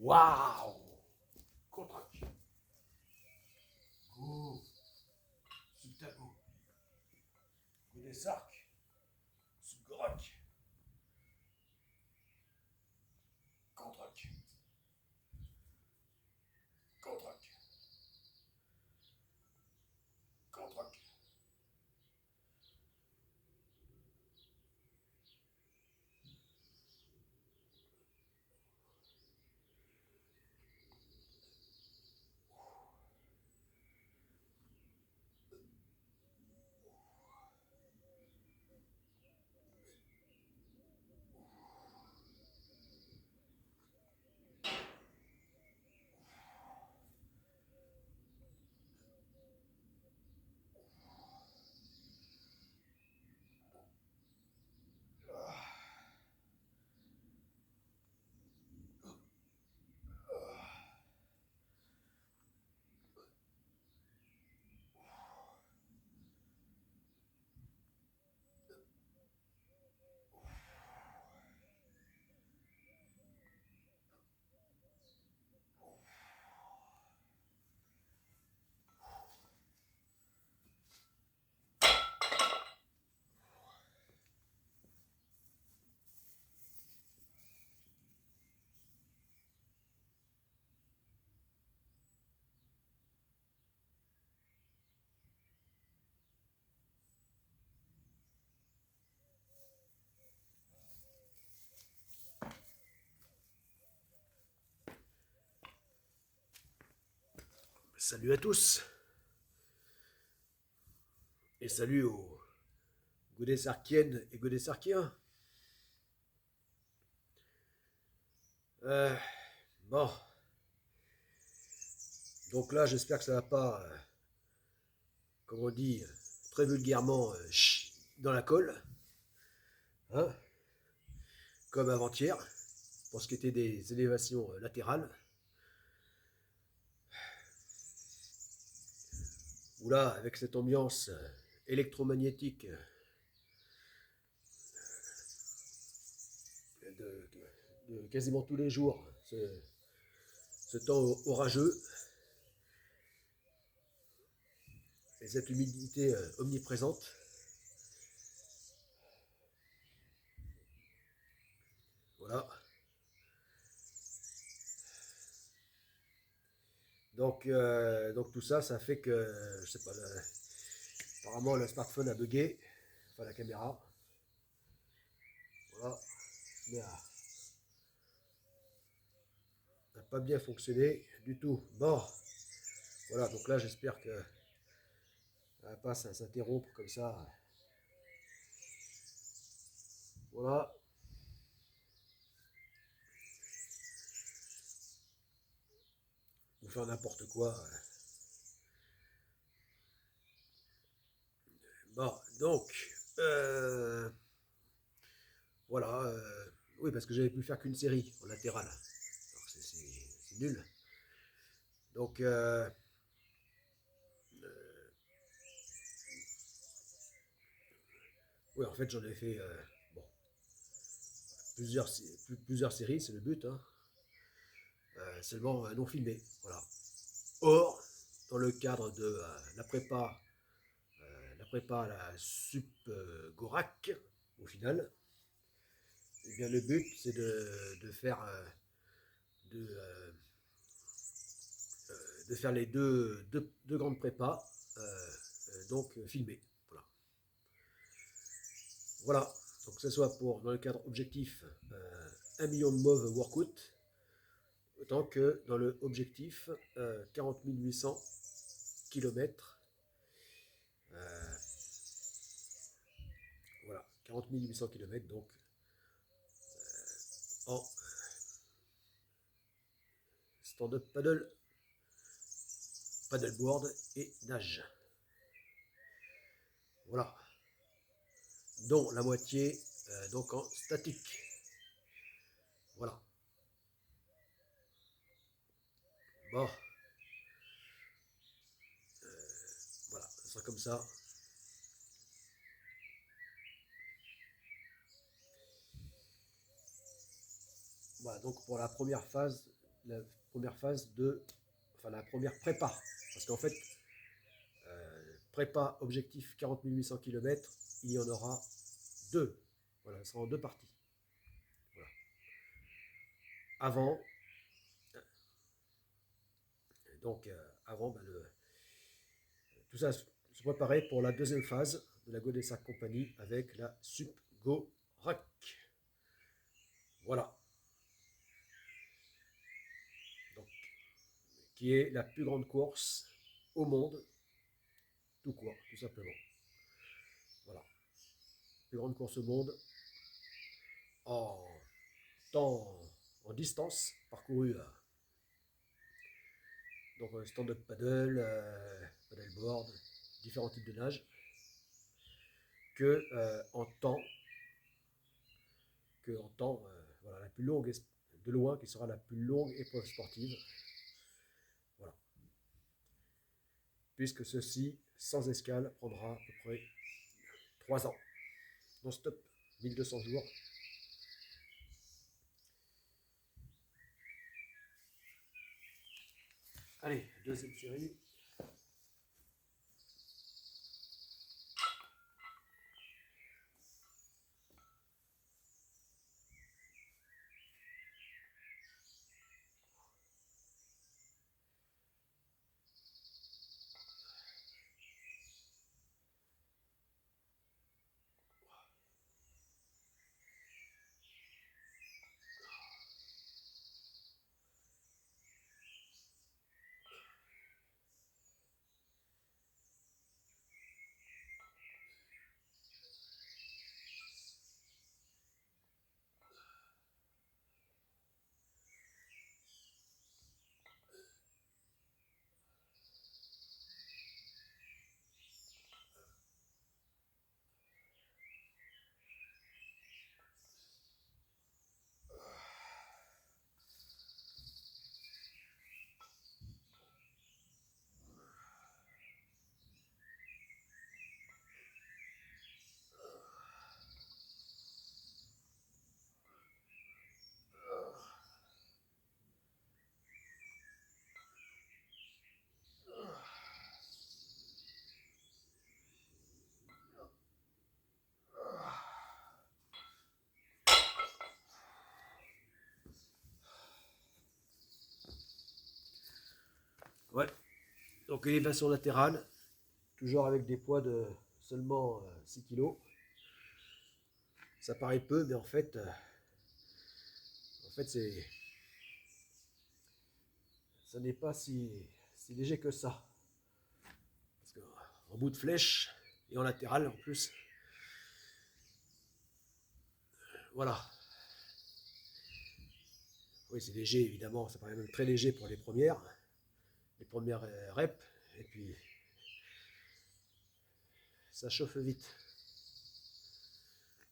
Waouh! Contre-attaque. Go. Subtago. Coup des arcs. Subgorak. Contre-attaque. Contre-attaque. Contre-attaque. Salut à tous et salut aux Godessarkiennes et Godessarkiens. Euh, bon, donc là j'espère que ça va pas, comme on dit très vulgairement, dans la colle, hein, comme avant-hier, pour ce qui était des élévations latérales. Où là, avec cette ambiance électromagnétique de quasiment tous les jours, ce temps orageux et cette humidité omniprésente, voilà. Donc tout ça, ça fait que, je sais pas, apparemment le smartphone a bugué, enfin la caméra, voilà, mais n'a pas bien fonctionné du tout. Bon, voilà, donc là j'espère que ça va pas s'interrompre comme ça. Voilà. Ou faire n'importe quoi. Bon, donc, voilà. Oui, parce que j'avais pu faire qu'une série en latéral. C'est nul. Donc, oui, en fait, j'en ai fait bon, plusieurs séries, c'est le but. Hein. Seulement non filmé. Voilà. Or, dans le cadre de la prépa à la Sup Gorak, au final, eh bien, le but, c'est de faire de, euh, de faire les deux grandes prépas, donc filmées. Voilà. Voilà. Donc que ce soit pour, dans le cadre objectif, 1 million de MOV workout, autant que dans le objectif 40 800 km. Voilà, 40 800 km donc en stand-up paddleboard et nage. Voilà. Dont la moitié donc en statique. Voilà. Bon. Voilà, ça sera comme ça. Voilà, donc pour la première phase la première phase de, enfin la première prépa. Parce qu'en fait, prépa objectif 40 800 km, il y en aura deux. Voilà, ce sera en deux parties. Voilà. Avant, donc avant, tout ça se préparait pour la deuxième phase de la Godessac Company avec la Sup Go Rack. Voilà. Donc, qui est la plus grande course au monde, tout court, tout simplement. Voilà. Plus grande course au monde en temps, en distance parcourue. Donc stand-up paddle, paddleboard, différents types de nage, que en temps voilà, la plus longue de loin, qui sera la plus longue épreuve sportive. Voilà. Puisque ceci, sans escale, prendra à peu près 3 ans. Non-stop, 1200 jours. Allez, deuxième série. Ouais. Donc élévation latérale, toujours avec des poids de seulement 6 kg. Ça paraît peu, mais en fait ça n'est pas si léger que ça. Parce qu'en bout de flèche et en latéral en plus, voilà. Oui, c'est léger évidemment, ça paraît même très léger pour les premières reps, et puis ça chauffe vite.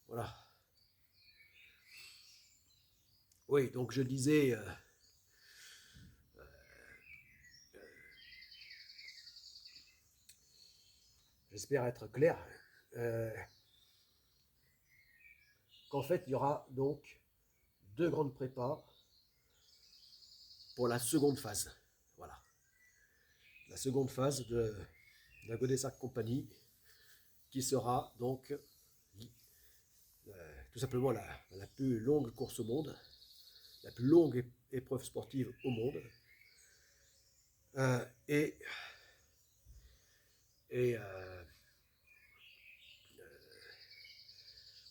Voilà. Oui, donc je disais, j'espère être clair, qu'en fait il y aura donc deux grandes prépas pour la seconde phase. Voilà. La seconde phase de la Godessac Company, qui sera donc tout simplement la plus longue course au monde, la plus longue épreuve sportive au monde. Et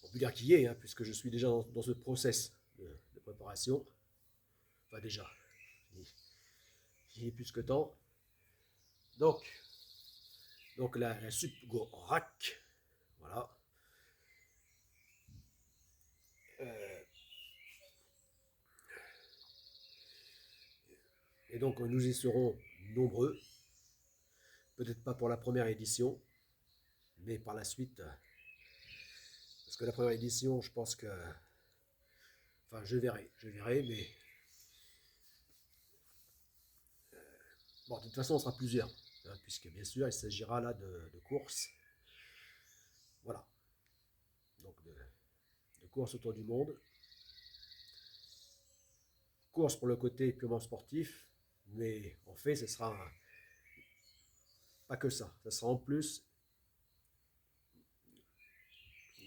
on peut dire qu'il y est, hein, puisque je suis déjà dans ce process de préparation. Enfin déjà, il est plus que temps. Donc la Sup Go Rack, voilà. Et donc nous y serons nombreux, peut-être pas pour la première édition, mais par la suite, parce que la première édition, je pense que, enfin je verrai, mais bon, de toute façon on sera plusieurs, hein, puisque bien sûr il s'agira là de courses, voilà, donc de courses autour du monde, course pour le côté purement sportif, mais en fait, ce sera pas que ça. Ça sera en plus,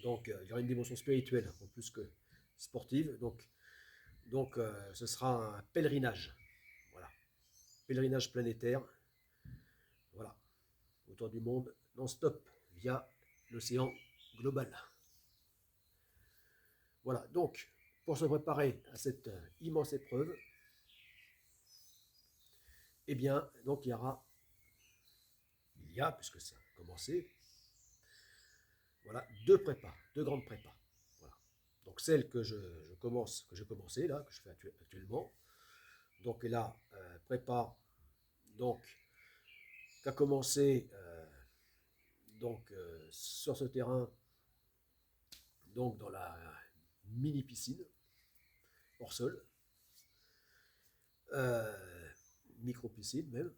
donc il y aura une dimension spirituelle en plus que sportive. Donc ce sera un pèlerinage. Voilà, pèlerinage planétaire. Voilà, autour du monde non-stop via l'océan global. Voilà, donc pour se préparer à cette immense épreuve, eh bien, donc puisque ça a commencé, voilà, deux grandes prépas. Voilà. Donc celle que j'ai commencé là, que je fais actuellement. Donc là, prépa, donc qui a commencé sur ce terrain, donc dans la mini piscine hors sol, micro piscine même,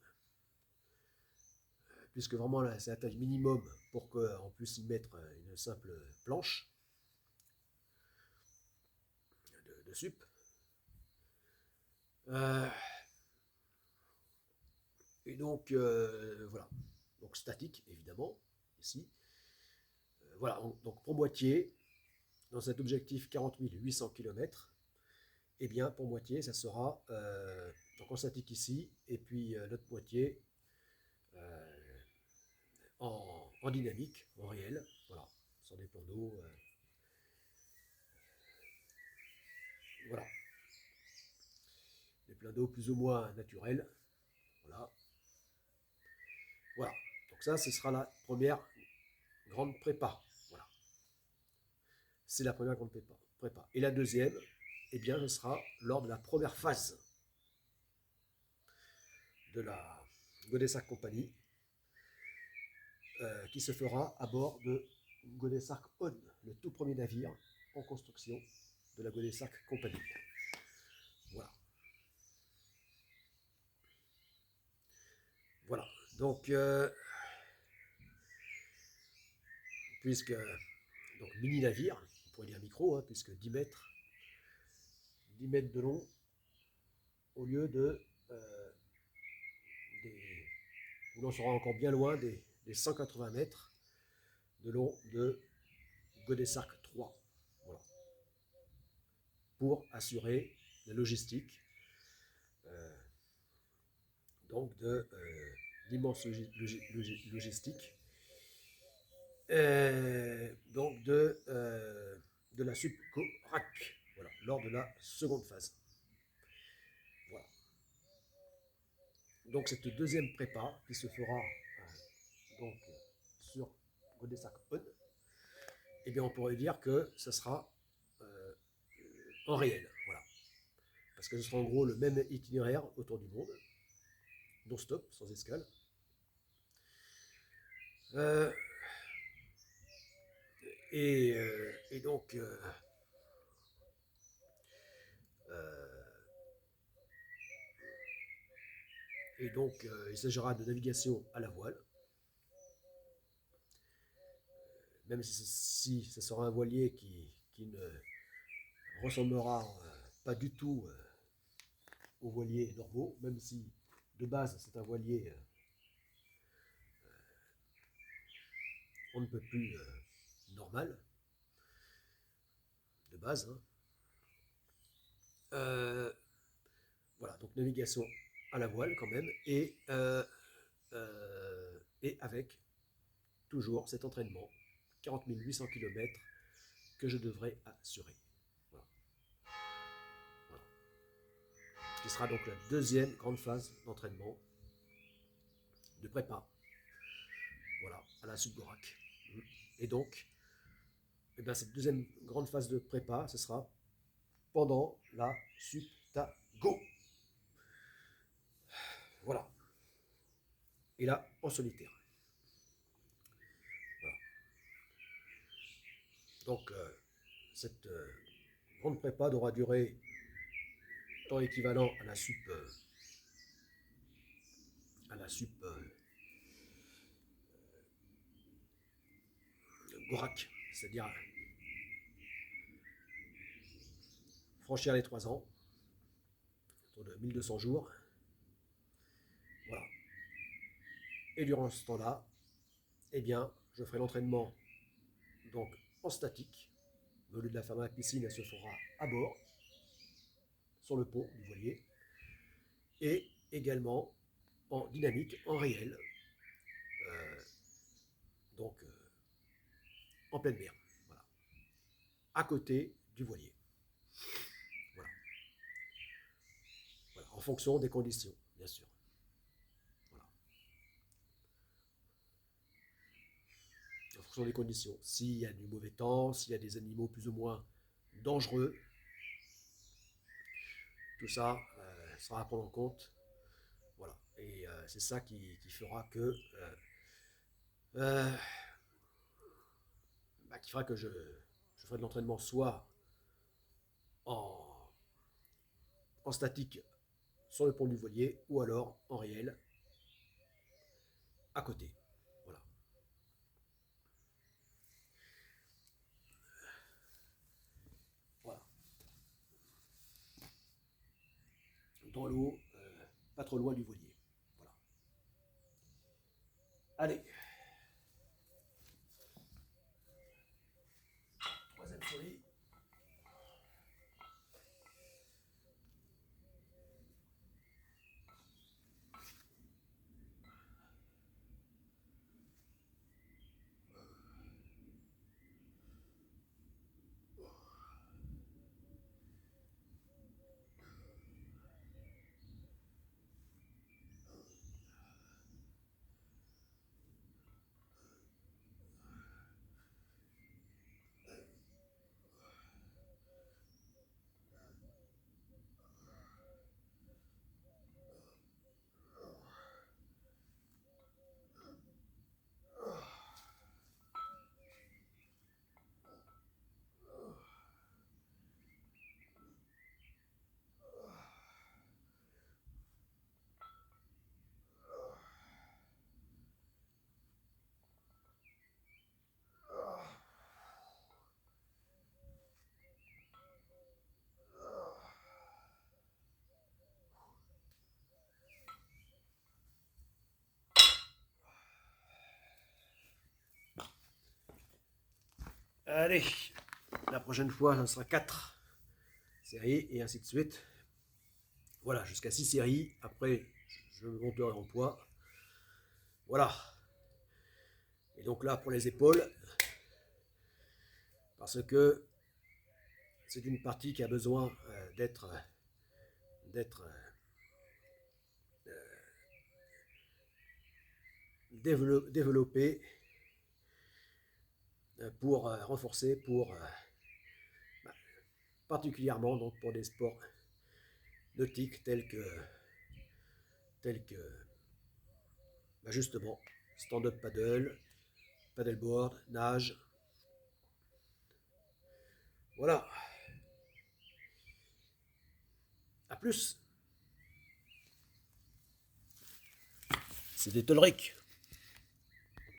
puisque vraiment là c'est la taille minimum pour qu'on puisse y mettre une simple planche de sup. Et donc voilà, donc statique évidemment ici. Voilà, donc pour moitié, dans cet objectif 40 800 km, eh bien pour moitié ça sera donc en statique ici, et puis l'autre moitié en dynamique, en réel, voilà, sur des plans d'eau. Voilà, des plans d'eau plus ou moins naturels. Voilà. Voilà. Donc ça, ce sera la première grande prépa. Voilà. C'est la première grande prépa. Et la deuxième, eh bien, ce sera lors de la première phase de la Godessart Company, qui se fera à bord de Godessart On, le tout premier navire en construction de la Godessart Company. Voilà. Voilà. Donc, puisque donc mini navire, on pourrait dire micro, hein, puisque 10 mètres de long au lieu de où l'on sera encore bien loin des 180 mètres de long de Godessart 3. Voilà. Pour assurer la logistique donc de l'immense logistique donc de la SUPCO-RAC, voilà, lors de la seconde phase. Voilà. Donc cette deuxième prépa qui se fera donc sur Godessart On, eh bien on pourrait dire que ce sera en réel, voilà. Parce que ce sera en gros le même itinéraire autour du monde, non-stop, sans escale. Et donc, il s'agira de navigation à la voile, même si ce sera un voilier qui ne ressemblera pas du tout aux voiliers normaux, même si de base c'est un voilier on ne peut plus normal, de base. Hein. Voilà, donc navigation à la voile quand même, et avec toujours cet entraînement, 40 800 km que je devrais assurer. Voilà. Voilà. Ce qui sera donc la deuxième grande phase d'entraînement, de prépa, voilà, à la SUPCO-RAC. Et donc, eh bien, cette deuxième grande phase de prépa, ce sera pendant la SUPTAGO. Voilà. Et là, en solitaire. Voilà. Donc, cette grande prépa devra durer temps équivalent à la SUP Gorak, c'est-à-dire franchir les 3 ans, autour de 1200 jours. Voilà. Et durant ce temps-là, eh bien, je ferai l'entraînement donc en statique. Au lieu de la faire dans la piscine, elle se fera à bord, sur le pont du voilier, et également en dynamique, en réel, euh, donc en pleine mer, voilà, à côté du voilier. Voilà. Voilà, en fonction des conditions, bien sûr. Voilà. En fonction des conditions. S'il y a du mauvais temps, s'il y a des animaux plus ou moins dangereux, tout ça sera à prendre en compte. Voilà. Et c'est ça qui fera que qui fera que je ferai de l'entraînement soit en, en statique sur le pont du voilier ou alors en réel à côté. Voilà. Voilà. Dans l'eau, pas trop loin du voilier. Voilà. Allez. Troisième série. Allez, la prochaine fois, ça sera 4 séries et ainsi de suite. Voilà, jusqu'à 6 séries. Après, je monterai en poids. Voilà. Et donc là, pour les épaules, parce que c'est une partie qui a besoin d'être développée pour renforcer, pour particulièrement donc pour des sports nautiques tels que justement stand-up paddle, paddleboard, nage. Voilà. À plus. C'était Tolric.